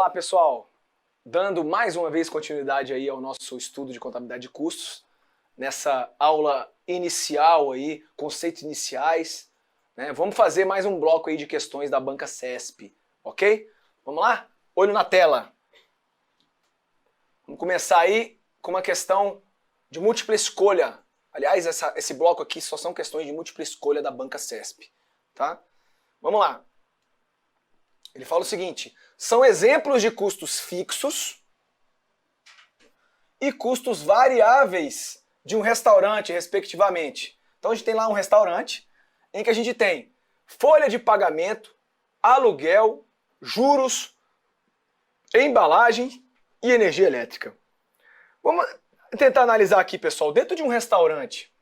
Olá, pessoal! Dando mais uma vez continuidade aí ao nosso estudo de contabilidade de custos, nessa aula inicial aí, conceitos iniciais, né? Vamos fazer mais um bloco aí de questões da banca CESP, ok? Vamos lá? Olho na tela. Vamos começar aí com uma questão de múltipla escolha. Aliás, esse bloco aqui só são questões de múltipla escolha da banca CESP, tá? Vamos lá. Ele fala o seguinte: são exemplos de custos fixos e custos variáveis de um restaurante, respectivamente. Então a gente tem lá um restaurante em que a gente tem folha de pagamento, aluguel, juros, embalagem e energia elétrica. Vamos tentar analisar aqui, pessoal. Dentro de um restaurante,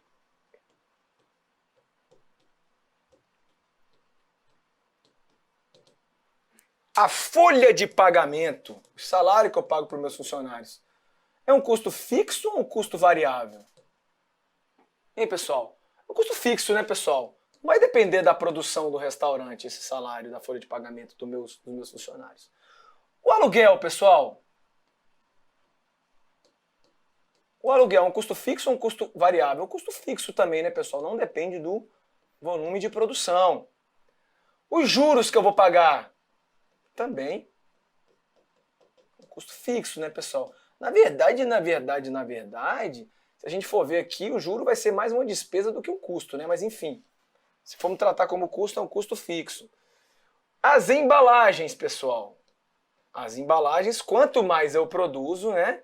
a folha de pagamento, o salário que eu pago para os meus funcionários, é um custo fixo ou um custo variável? Hein, pessoal? É um custo fixo, né, pessoal? Vai depender da produção do restaurante, esse salário da folha de pagamento dos meus funcionários. O aluguel, pessoal? O aluguel é um custo fixo ou um custo variável? É um custo fixo também, né, pessoal? Não depende do volume de produção. Os juros que eu vou pagar? Também um custo fixo, né, pessoal? Na verdade, se a gente for ver aqui, o juro vai ser mais uma despesa do que um custo, né? Mas enfim, se formos tratar como custo, é um custo fixo. As embalagens, pessoal. As embalagens, quanto mais eu produzo, né,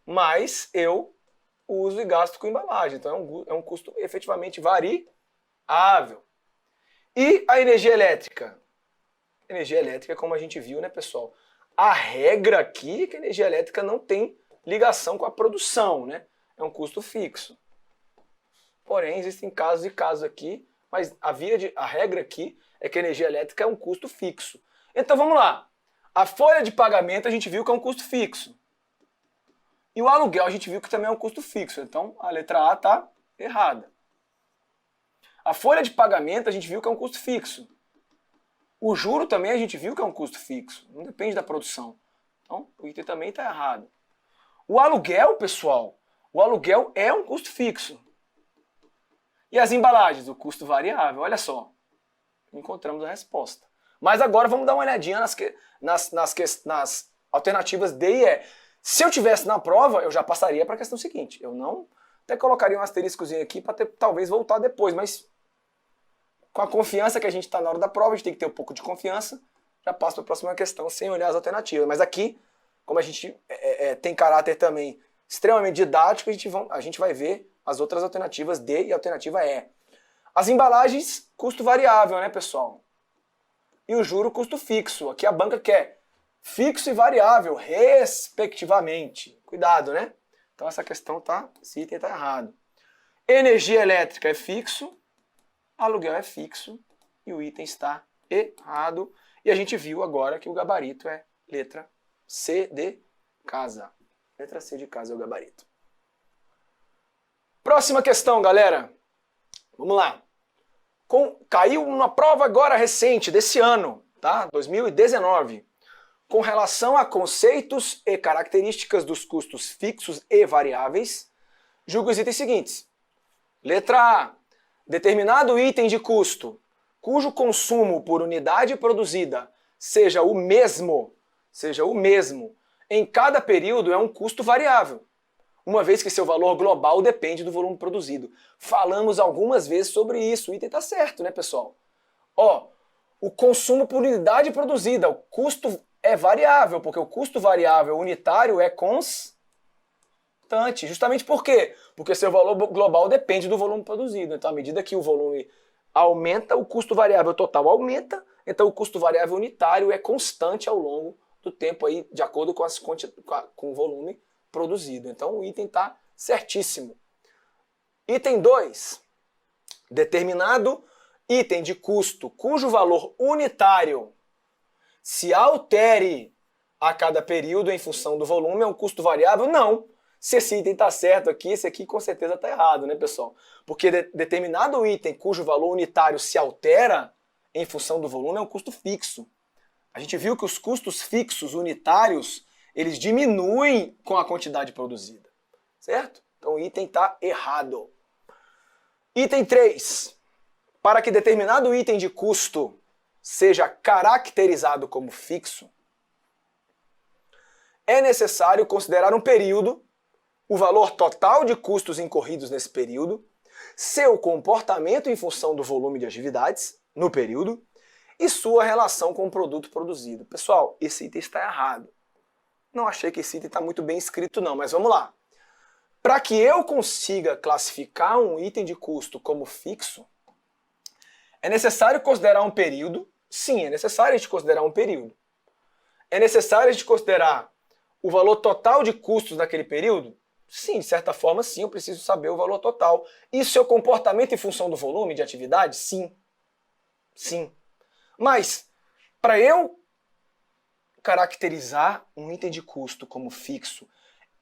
mais eu uso e gasto com embalagem. Então é um custo efetivamente variável. E a energia elétrica? Energia elétrica, como a gente viu, né, pessoal? A regra aqui é que a energia elétrica não tem ligação com a produção, né? É um custo fixo. Porém, existem casos e casos aqui, mas a regra aqui é que a energia elétrica é um custo fixo. Então vamos lá. A folha de pagamento a gente viu que é um custo fixo. E o aluguel a gente viu que também é um custo fixo. Então a letra A está errada. A folha de pagamento a gente viu que é um custo fixo. O juro também a gente viu que é um custo fixo, não depende da produção. Então, o item também está errado. O aluguel, pessoal, o aluguel é um custo fixo. E as embalagens, o custo variável, olha só. Encontramos a resposta. Mas agora vamos dar uma olhadinha nas alternativas D e E. Se eu tivesse na prova, eu já passaria para a questão seguinte. Eu não até colocaria um asteriscozinho aqui para talvez voltar depois, mas com a confiança que a gente está na hora da prova, a gente tem que ter um pouco de confiança, já passo para a próxima questão sem olhar as alternativas. Mas aqui, como a gente tem caráter também extremamente didático, a gente vai ver as outras alternativas D e a alternativa E. As embalagens, custo variável, né, pessoal? E o juro, custo fixo. Aqui a banca quer fixo e variável, respectivamente. Cuidado, né? Então essa questão esse item está errado. Energia elétrica é fixo. Aluguel é fixo e o item está errado. E a gente viu agora que o gabarito é letra C de casa. Letra C de casa é o gabarito. Próxima questão, galera. Vamos lá. Caiu uma prova agora recente, desse ano, tá? 2019. Com relação a conceitos e características dos custos fixos e variáveis, julga os itens seguintes. Letra A. Determinado item de custo, cujo consumo por unidade produzida seja o mesmo em cada período, é um custo variável, uma vez que seu valor global depende do volume produzido. Falamos algumas vezes sobre isso, o item está certo, né, pessoal? Ó, o consumo por unidade produzida, o custo é variável, porque o custo variável unitário é constante. Justamente por quê? Porque seu valor global depende do volume produzido. Então, à medida que o volume aumenta, o custo variável total aumenta, então o custo variável unitário é constante ao longo do tempo, aí, de acordo com o volume produzido. Então, o item está certíssimo. Item 2. Determinado item de custo cujo valor unitário se altere a cada período em função do volume é um custo variável? Não. Se esse item está certo aqui, esse aqui com certeza está errado, né, pessoal? Porque determinado item cujo valor unitário se altera em função do volume é um custo fixo. A gente viu que os custos fixos unitários, eles diminuem com a quantidade produzida, certo? Então o item está errado. Item 3. Para que determinado item de custo seja caracterizado como fixo, é necessário considerar um período, o valor total de custos incorridos nesse período, seu comportamento em função do volume de atividades no período e sua relação com o produto produzido. Pessoal, esse item está errado. Não achei que esse item está muito bem escrito não, mas vamos lá. Para que eu consiga classificar um item de custo como fixo, é necessário considerar um período. Sim, é necessário a gente considerar um período. É necessário a gente considerar o valor total de custos daquele período? Sim, de certa forma, sim, eu preciso saber o valor total. E seu comportamento em função do volume de atividade? Sim. Sim. Mas, para eu caracterizar um item de custo como fixo,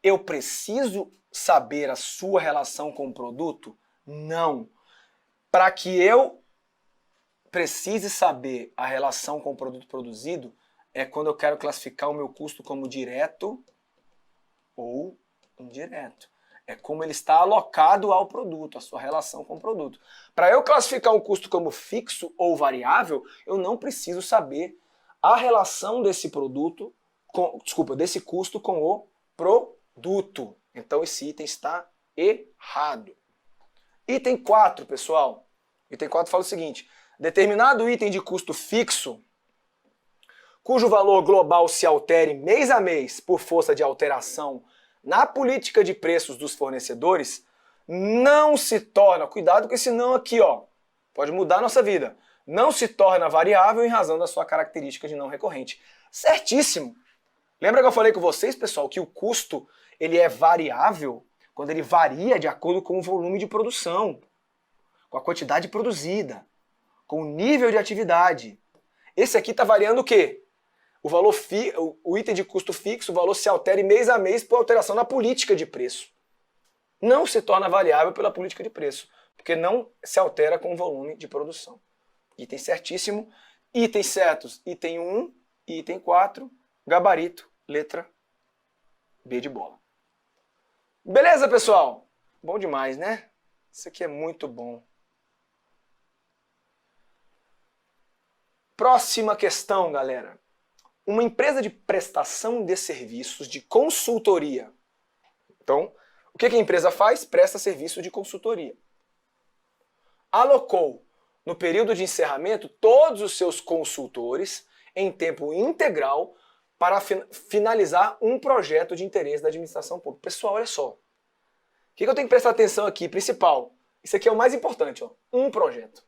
eu preciso saber a sua relação com o produto? Não. Para que eu precise saber a relação com o produto produzido, é quando eu quero classificar o meu custo como direto ou indireto. É como ele está alocado ao produto, a sua relação com o produto. Para eu classificar um custo como fixo ou variável, eu não preciso saber a relação desse produto, desse custo com o produto. Então esse item está errado. Item 4, pessoal. Item 4 fala o seguinte: determinado item de custo fixo, cujo valor global se altere mês a mês por força de alteração na política de preços dos fornecedores, não se torna, cuidado com esse não aqui, ó, pode mudar a nossa vida, não se torna variável em razão da sua característica de não recorrente. Certíssimo! Lembra que eu falei com vocês, pessoal, que o custo ele é variável quando ele varia de acordo com o volume de produção, com a quantidade produzida, com o nível de atividade. Esse aqui está variando o quê? O valor o item de custo fixo, o valor se altere mês a mês por alteração na política de preço. Não se torna variável pela política de preço, porque não se altera com o volume de produção. Item certíssimo. Itens certos, item 1 e item 4, gabarito, letra B de bola. Beleza, pessoal? Bom demais, né? Isso aqui é muito bom. Próxima questão, galera. Uma empresa de prestação de serviços de consultoria. Então, o que a empresa faz? Presta serviço de consultoria. Alocou, no período de encerramento, todos os seus consultores em tempo integral para finalizar um projeto de interesse da administração pública. Pessoal, olha só. O que eu tenho que prestar atenção aqui? Principal. Isso aqui é o mais importante, ó. Um projeto.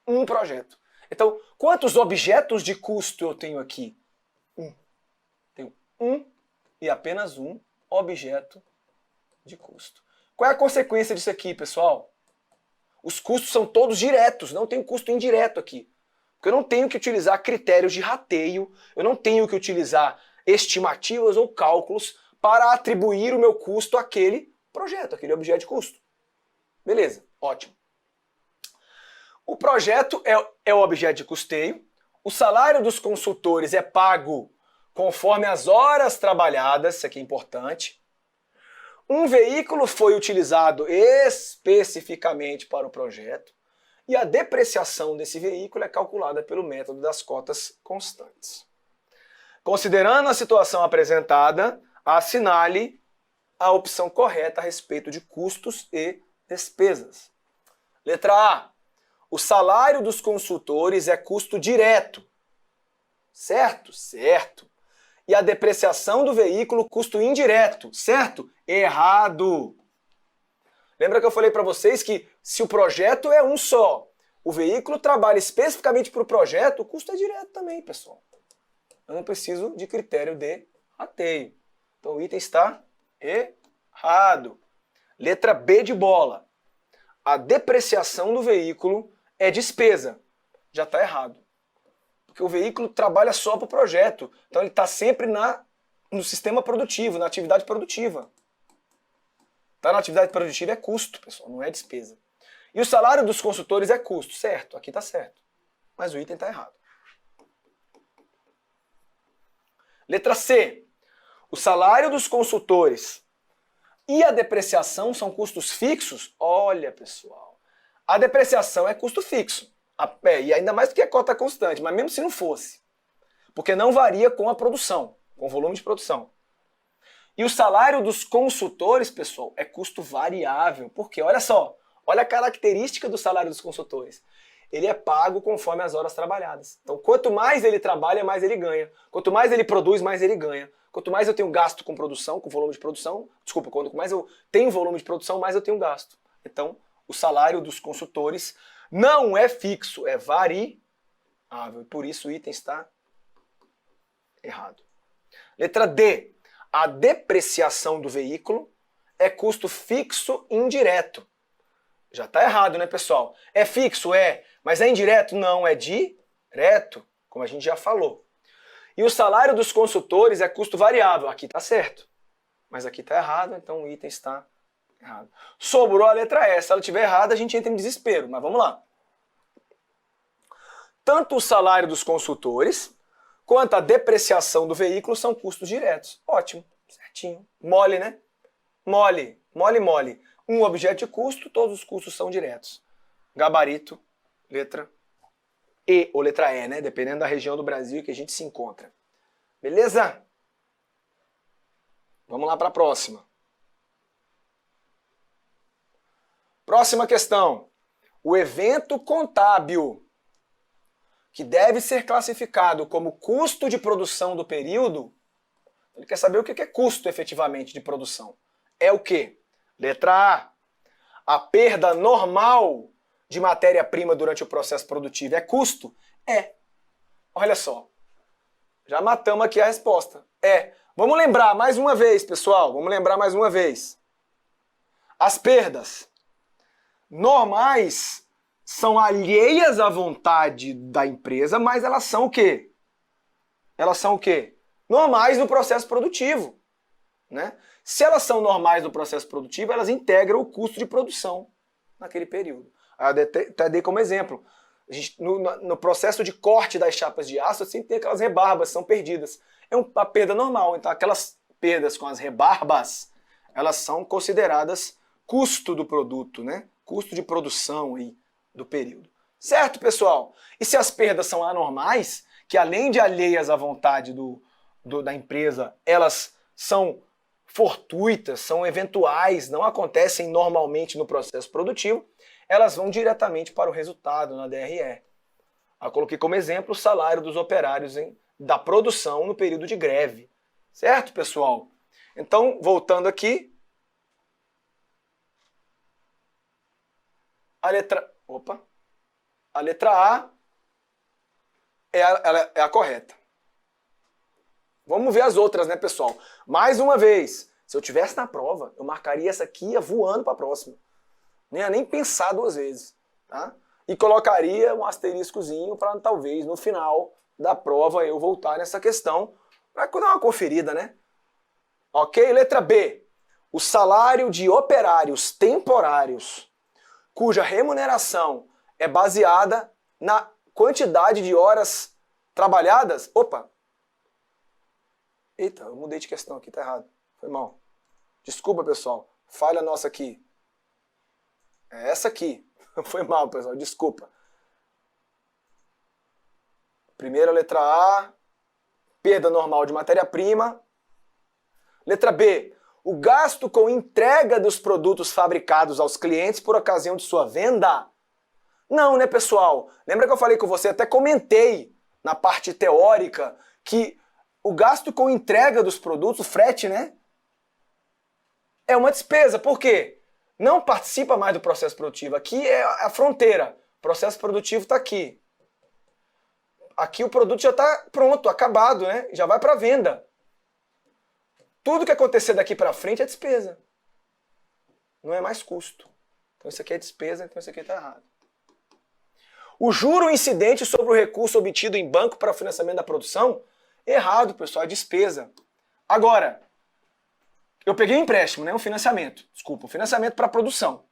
Um projeto. Então, quantos objetos de custo eu tenho aqui? Tenho um e apenas um objeto de custo. Qual é a consequência disso aqui, pessoal? Os custos são todos diretos, não tem custo indireto aqui. Porque eu não tenho que utilizar critérios de rateio, eu não tenho que utilizar estimativas ou cálculos para atribuir o meu custo àquele projeto, àquele objeto de custo. Beleza, ótimo. O projeto é o objeto de custeio, o salário dos consultores é pago conforme as horas trabalhadas, isso aqui é importante. Um veículo foi utilizado especificamente para o projeto e a depreciação desse veículo é calculada pelo método das cotas constantes. Considerando a situação apresentada, assinale a opção correta a respeito de custos e despesas. Letra A. O salário dos consultores é custo direto. Certo? Certo. E a depreciação do veículo, custo indireto. Certo? Errado. Lembra que eu falei para vocês que se o projeto é um só, o veículo trabalha especificamente para o projeto, o custo é direto também, pessoal. Eu não preciso de critério de rateio. Então o item está errado. Letra B de bola. A depreciação do veículo é despesa. Já está errado. Porque o veículo trabalha só para o projeto. Então ele está sempre no sistema produtivo, na atividade produtiva. Tá na atividade produtiva é custo, pessoal, não é despesa. E o salário dos consultores é custo, certo? Aqui está certo. Mas o item está errado. Letra C. O salário dos consultores e a depreciação são custos fixos? Olha, pessoal, a depreciação é custo fixo. E ainda mais porque é cota constante, mas mesmo se não fosse. Porque não varia com a produção, com o volume de produção. E o salário dos consultores, pessoal, é custo variável. Porque, olha só, olha a característica do salário dos consultores. Ele é pago conforme as horas trabalhadas. Então, quanto mais ele trabalha, mais ele ganha. Quanto mais ele produz, mais ele ganha. Quanto mais eu tenho gasto com produção, com volume de produção, desculpa, quanto mais eu tenho volume de produção, mais eu tenho gasto. Então, o salário dos consultores não é fixo, é variável. Por isso o item está errado. Letra D. A depreciação do veículo é custo fixo indireto. Já está errado, né, pessoal? É fixo? É. Mas é indireto? Não, é direto, como a gente já falou. E o salário dos consultores é custo variável. Aqui está certo. Mas aqui está errado, então o item está errado. Sobrou a letra E. Se ela estiver errada, a gente entra em desespero. Mas vamos lá. Tanto o salário dos consultores quanto a depreciação do veículo são custos diretos. Ótimo, certinho. Mole, né? Mole, mole, mole. Um objeto de custo, todos os custos são diretos. Gabarito, letra E ou letra E, né? Dependendo da região do Brasil que a gente se encontra. Beleza? Vamos lá para a próxima. Próxima questão. O evento contábil que deve ser classificado como custo de produção do período, ele quer saber o que é custo efetivamente de produção. É o quê? Letra A. A perda normal de matéria-prima durante o processo produtivo é custo? É. Olha só. Já matamos aqui a resposta. É. Vamos lembrar mais uma vez, pessoal. Vamos lembrar mais uma vez. As perdas normais são alheias à vontade da empresa, mas elas são o quê? Elas são o quê? Normais no processo produtivo, né? Se elas são normais no processo produtivo, elas integram o custo de produção naquele período. Até dei como exemplo. A gente, no processo de corte das chapas de aço, assim, tem aquelas rebarbas que são perdidas. É uma perda normal. Então, aquelas perdas com as rebarbas, elas são consideradas custo do produto, né? Custo de produção aí do período. Certo, pessoal? E se as perdas são anormais, que além de alheias à vontade da empresa, elas são fortuitas, são eventuais, não acontecem normalmente no processo produtivo, elas vão diretamente para o resultado na DRE. Eu coloquei como exemplo o salário dos operários da produção no período de greve. Certo, pessoal? Então, voltando aqui, a letra A é a correta. Vamos ver as outras, né, pessoal? Mais uma vez, se eu tivesse na prova, eu marcaria essa aqui e ia voando para a próxima. Não ia nem pensar duas vezes, tá? E colocaria um asteriscozinho para talvez no final da prova eu voltar nessa questão para dar uma conferida, né? Ok? Letra B. O salário de operários temporários cuja remuneração é baseada na quantidade de horas trabalhadas. Opa! Eita, eu mudei de questão aqui, tá errado. Foi mal. Desculpa, pessoal. Falha nossa aqui. É essa aqui. Foi mal, pessoal. Desculpa. Primeira letra A. Perda normal de matéria-prima. Letra B. O gasto com entrega dos produtos fabricados aos clientes por ocasião de sua venda. Não, né, pessoal? Lembra que eu falei com você? Até comentei na parte teórica que o gasto com entrega dos produtos, o frete, né? É uma despesa. Por quê? Não participa mais do processo produtivo. Aqui é a fronteira. O processo produtivo está aqui. Aqui o produto já está pronto, acabado, né? Já vai para venda. Tudo que acontecer daqui para frente é despesa. Não é mais custo. Então isso aqui é despesa, então isso aqui está errado. O juro incidente sobre o recurso obtido em banco para o financiamento da produção, errado, pessoal, é despesa. Agora, eu peguei um empréstimo, né? Um financiamento. Desculpa, um financiamento para produção.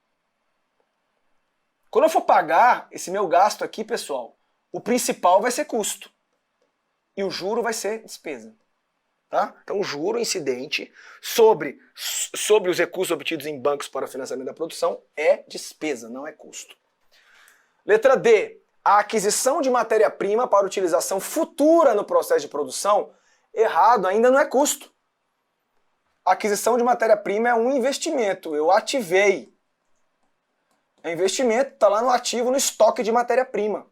Quando eu for pagar esse meu gasto aqui, pessoal, o principal vai ser custo. E o juro vai ser despesa. Tá? Então, juro incidente sobre os recursos obtidos em bancos para financiamento da produção é despesa, não é custo. Letra D. A aquisição de matéria-prima para utilização futura no processo de produção, errado, ainda não é custo. A aquisição de matéria-prima é um investimento, eu ativei. É investimento, está lá no ativo, no estoque de matéria-prima.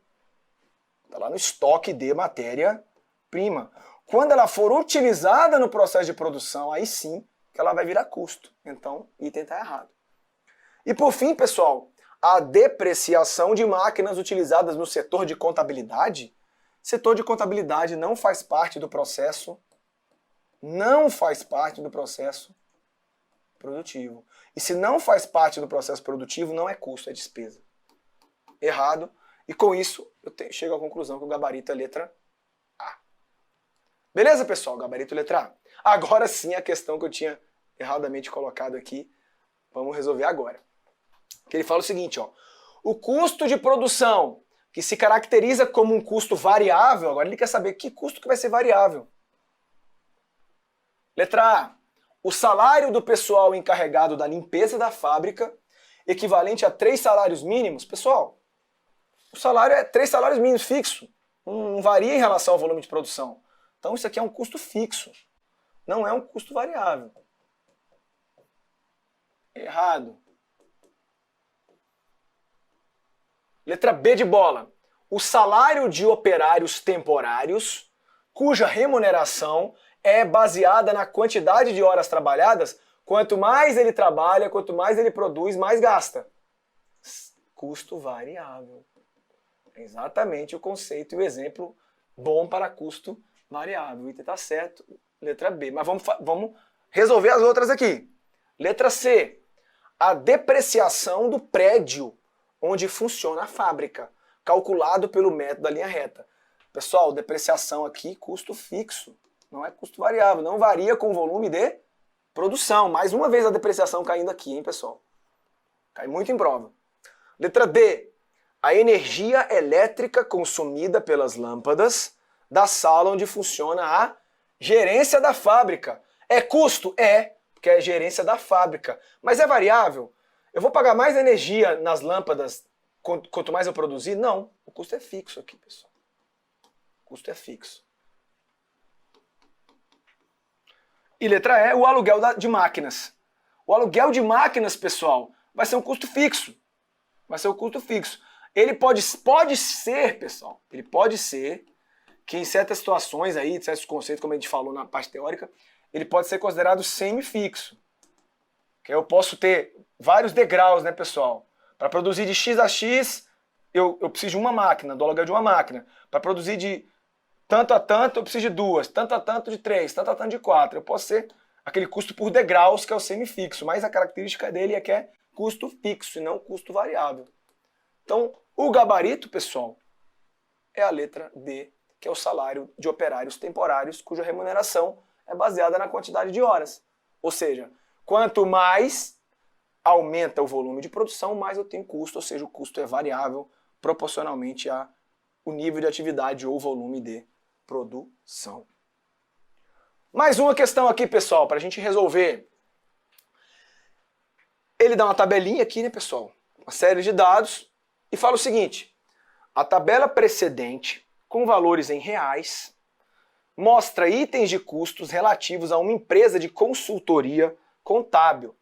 Está lá no estoque de matéria-prima. Quando ela for utilizada no processo de produção, aí sim que ela vai virar custo. Então, item está errado. E por fim, pessoal, a depreciação de máquinas utilizadas no setor de contabilidade. Setor de contabilidade não faz parte do processo, produtivo. E se não faz parte do processo produtivo, não é custo, é despesa. Errado. E com isso, eu chego à conclusão que o gabarito é letra A. Beleza, pessoal? Gabarito letra A. Agora sim a questão que eu tinha erradamente colocado aqui, vamos resolver agora. Que ele fala o seguinte, ó. O custo de produção, que se caracteriza como um custo variável, agora ele quer saber que custo que vai ser variável. Letra A. O salário do pessoal encarregado da limpeza da fábrica, equivalente a 3 salários mínimos. Pessoal, o salário é 3 salários mínimos fixo. Não varia em relação ao volume de produção. Então isso aqui é um custo fixo. Não é um custo variável. Errado. Letra B de bola. O salário de operários temporários, cuja remuneração é baseada na quantidade de horas trabalhadas, quanto mais ele trabalha, quanto mais ele produz, mais gasta. Custo variável. É exatamente o conceito e o exemplo bom para custo variável. O item está certo, letra B. Mas vamos resolver as outras aqui. Letra C. A depreciação do prédio onde funciona a fábrica, calculado pelo método da linha reta. Pessoal, depreciação aqui, custo fixo, não é custo variável, não varia com o volume de produção. Mais uma vez a depreciação caindo aqui, hein, pessoal? Cai muito em prova. Letra D. A energia elétrica consumida pelas lâmpadas da sala onde funciona a gerência da fábrica. É custo? É, porque é gerência da fábrica. Mas é variável? Eu vou pagar mais energia nas lâmpadas quanto mais eu produzir? Não. O custo é fixo aqui, pessoal. O custo é fixo. E letra E, o aluguel de máquinas. O aluguel de máquinas, pessoal, vai ser um custo fixo. Vai ser um custo fixo. Ele pode ser, pessoal, ele pode ser que em certas situações aí, certos conceitos, como a gente falou na parte teórica, ele pode ser considerado semifixo. Que eu posso ter vários degraus, né, pessoal? Para produzir de X a X, eu preciso de uma máquina, do aluguel de uma máquina. Para produzir de tanto a tanto, eu preciso de 2, tanto a tanto de 3, tanto a tanto de 4. Eu posso ser aquele custo por degraus, que é o semifixo, mas a característica dele é que é custo fixo e não custo variável. Então, o gabarito, pessoal, é a letra D, que é o salário de operários temporários, cuja remuneração é baseada na quantidade de horas. Ou seja, quanto mais aumenta o volume de produção, mais eu tenho custo, ou seja, o custo é variável proporcionalmente ao nível de atividade ou volume de produção. Mais uma questão aqui, pessoal, para a gente resolver. Ele dá uma tabelinha aqui, né, pessoal? Uma série de dados e fala o seguinte: a tabela precedente, com valores em reais, mostra itens de custos relativos a uma empresa de consultoria contábil,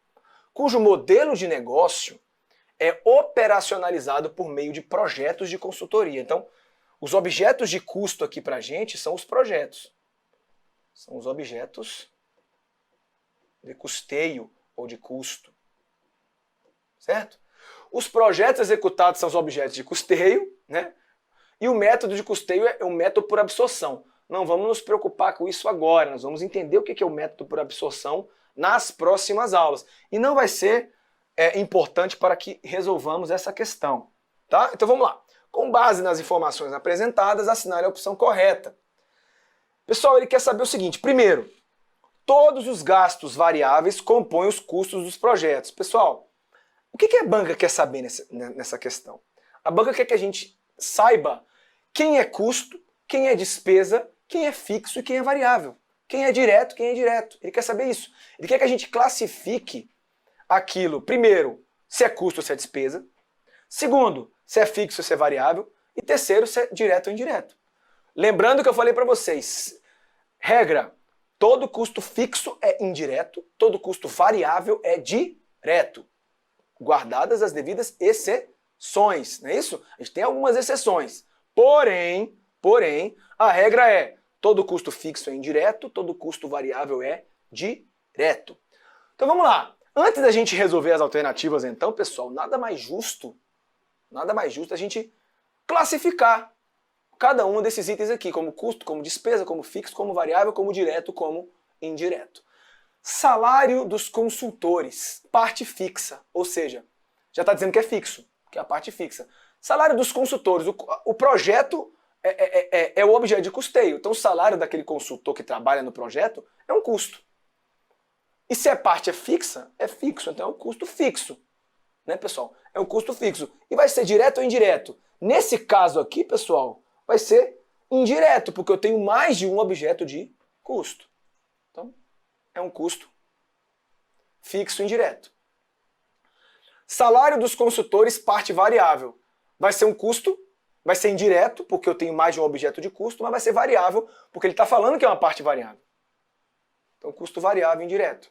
cujo modelo de negócio é operacionalizado por meio de projetos de consultoria. Então, os objetos de custo aqui para a gente são os projetos. São os objetos de custeio ou de custo. Certo? Os projetos executados são os objetos de custeio, né? E o método de custeio é um método por absorção. Não vamos nos preocupar com isso agora, nós vamos entender o que é o método por absorção nas próximas aulas. E não vai ser importante para que resolvamos essa questão. Tá? Então vamos lá. Com base nas informações apresentadas, assinale a opção correta. Pessoal, ele quer saber o seguinte. Primeiro, todos os gastos variáveis compõem os custos dos projetos. Pessoal, o que a banca quer saber nessa questão? A banca quer que a gente saiba quem é custo, quem é despesa, quem é fixo e quem é variável. quem é direto, quem é indireto. Ele quer saber isso. Ele quer que a gente classifique aquilo, primeiro, se é custo ou se é despesa. Segundo, se é fixo ou se é variável. E terceiro, se é direto ou indireto. Lembrando que eu falei para vocês, regra, todo custo fixo é indireto, todo custo variável é direto. Guardadas as devidas exceções, não é isso? A gente tem algumas exceções. Porém, a regra é todo custo fixo é indireto, todo custo variável é direto. Então vamos lá. Antes da gente resolver as alternativas então, pessoal, nada mais justo a gente classificar cada um desses itens aqui, como custo, como despesa, como fixo, como variável, como direto, como indireto. Salário dos consultores, parte fixa, ou seja, já está dizendo que é fixo, que é a parte fixa. Salário dos consultores, o projeto é o objeto de custeio, então o salário daquele consultor que trabalha no projeto é um custo. E se a parte é fixa, é fixo, então é um custo fixo, né, pessoal? É um custo fixo. E vai ser direto ou indireto? Nesse caso aqui, pessoal, vai ser indireto, porque eu tenho mais de um objeto de custo. Então, é um custo fixo indireto. Salário dos consultores, parte variável. Vai ser um custo, vai ser indireto, porque eu tenho mais de um objeto de custo, mas vai ser variável, porque ele está falando que é uma parte variável. Então, custo variável indireto.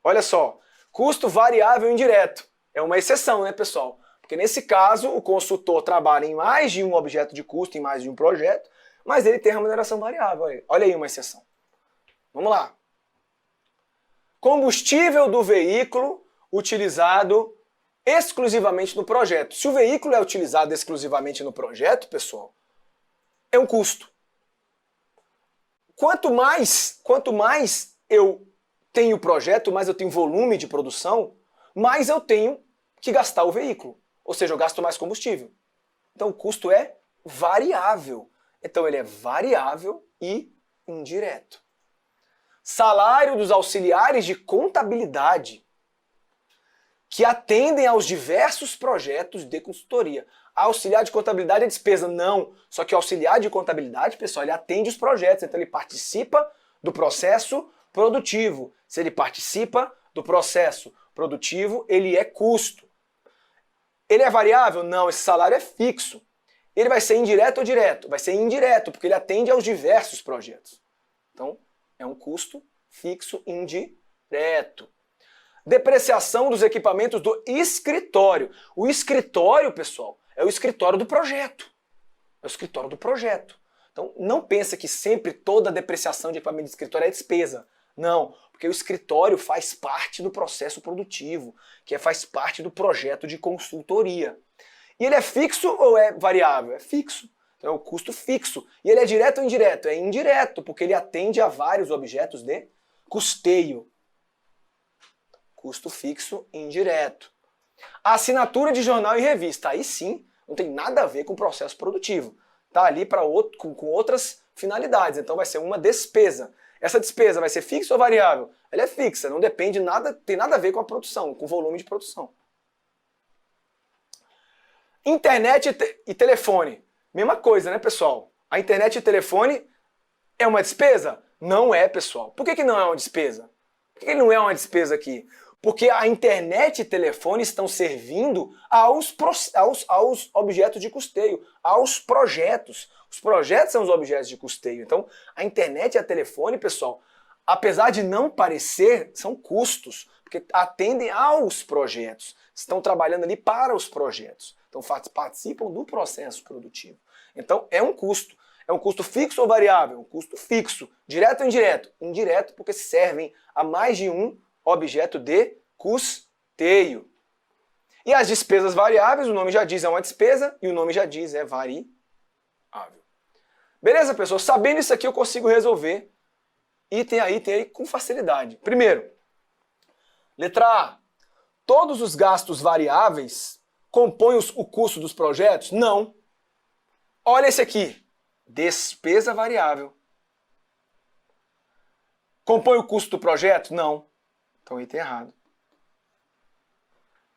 Olha só, custo variável indireto. É uma exceção, né, pessoal? Porque nesse caso, o consultor trabalha em mais de um objeto de custo, em mais de um projeto, mas ele tem remuneração variável. Olha aí uma exceção. Vamos lá. Combustível do veículo utilizado exclusivamente no projeto. Se o veículo é utilizado exclusivamente no projeto, pessoal, é um custo. Quanto mais eu tenho projeto, mais eu tenho volume de produção, mais eu tenho que gastar o veículo. Ou seja, eu gasto mais combustível. Então o custo é variável. Então ele é variável e indireto. Salário dos auxiliares de contabilidade que atendem aos diversos projetos de consultoria. A auxiliar de contabilidade é despesa? Não. Só que o auxiliar de contabilidade, pessoal, ele atende os projetos, então ele participa do processo produtivo. Se ele participa do processo produtivo, ele é custo. Ele é variável? Não, esse salário é fixo. Ele vai ser indireto ou direto? Vai ser indireto, porque ele atende aos diversos projetos. Então, é um custo fixo indireto. Depreciação dos equipamentos do escritório. O escritório, pessoal, é o escritório do projeto. É o escritório do projeto. Então, não pensa que sempre toda depreciação de equipamento de escritório é despesa. Não, porque o escritório faz parte do processo produtivo, que faz parte do projeto de consultoria. E ele é fixo ou é variável? É fixo. Então é o custo fixo. E ele é direto ou indireto? É indireto, porque ele atende a vários objetos de custeio. Custo fixo indireto. A assinatura de jornal e revista, aí sim, não tem nada a ver com o processo produtivo. Está ali com outras finalidades, então vai ser uma despesa. Essa despesa vai ser fixa ou variável? Ela é fixa, não depende nada, tem nada a ver com a produção, com o volume de produção. Internet e telefone. Mesma coisa, né, pessoal? A internet e telefone é uma despesa? Não é, pessoal. Por que não é uma despesa? Por que não é uma despesa aqui? Porque a internet e telefone estão servindo aos objetos de custeio, aos projetos. Os projetos são os objetos de custeio. Então, a internet e a telefone, pessoal, apesar de não parecer, são custos, porque atendem aos projetos. Estão trabalhando ali para os projetos. Então, participam do processo produtivo. Então, é um custo. É um custo fixo ou variável? Um custo fixo. Direto ou indireto? Indireto, porque servem a mais de um objeto de custeio. E as despesas variáveis, o nome já diz, é uma despesa, e o nome já diz, é variável. Beleza, pessoal? Sabendo isso aqui, eu consigo resolver item a item com facilidade. Primeiro, letra A. Todos os gastos variáveis compõem o custo dos projetos? Não. Olha esse aqui. Despesa variável. Compõe o custo do projeto? Não. Então, item errado.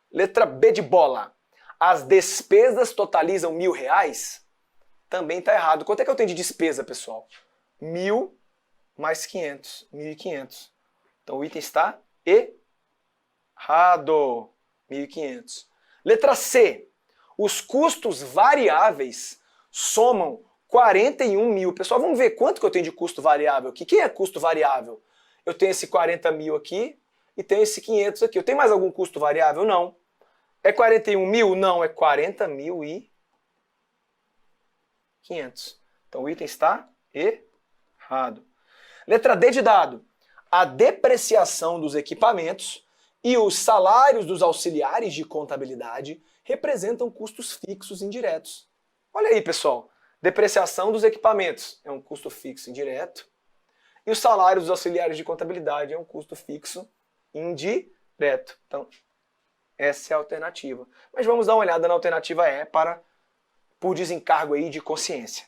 Letra B de bola. As despesas totalizam R$1.000? Também está errado. Quanto é que eu tenho de despesa, pessoal? R$1.000. mais 500, 1.500. Então o item está errado, 1.500. Letra C. Os custos variáveis somam 41 mil. Pessoal, vamos ver quanto que eu tenho de custo variável aqui. Quem é custo variável? Eu tenho esse 40 mil aqui e tenho esse 500 aqui. Eu tenho mais algum custo variável? Não. É 41 mil? Não, é 40.500. Então o item está errado. Letra D de dado. A depreciação dos equipamentos e os salários dos auxiliares de contabilidade representam custos fixos indiretos. Olha aí, pessoal. Depreciação dos equipamentos é um custo fixo indireto. E os salários dos auxiliares de contabilidade é um custo fixo indireto. Então, essa é a alternativa. Mas vamos dar uma olhada na alternativa E por desencargo aí de consciência.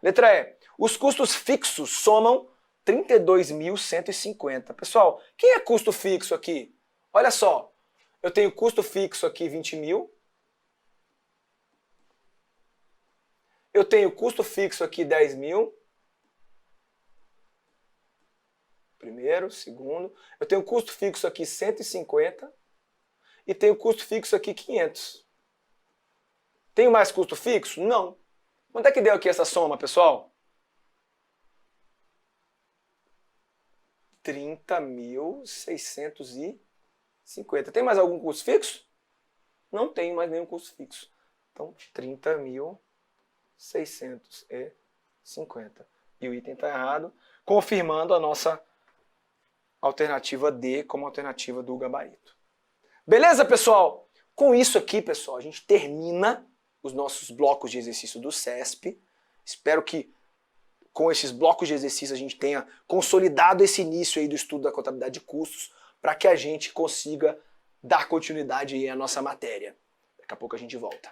Letra E. Os custos fixos somam 32.150. Pessoal, quem é custo fixo aqui? Olha só. Eu tenho custo fixo aqui 20 mil. Eu tenho custo fixo aqui 10 mil. Primeiro, segundo. Eu tenho custo fixo aqui 150. E tenho custo fixo aqui 500. Tenho mais custo fixo? Não. Quanto é que deu aqui essa soma, pessoal? 30.650. Tem mais algum custo fixo? Não tenho mais nenhum custo fixo. Então, 30.650. E o item está errado, confirmando a nossa alternativa D como alternativa do gabarito. Beleza, pessoal? Com isso aqui, pessoal, a gente termina os nossos blocos de exercício do CESP. Espero que com esses blocos de exercício a gente tenha consolidado esse início aí do estudo da contabilidade de custos para que a gente consiga dar continuidade aí à nossa matéria. Daqui a pouco a gente volta.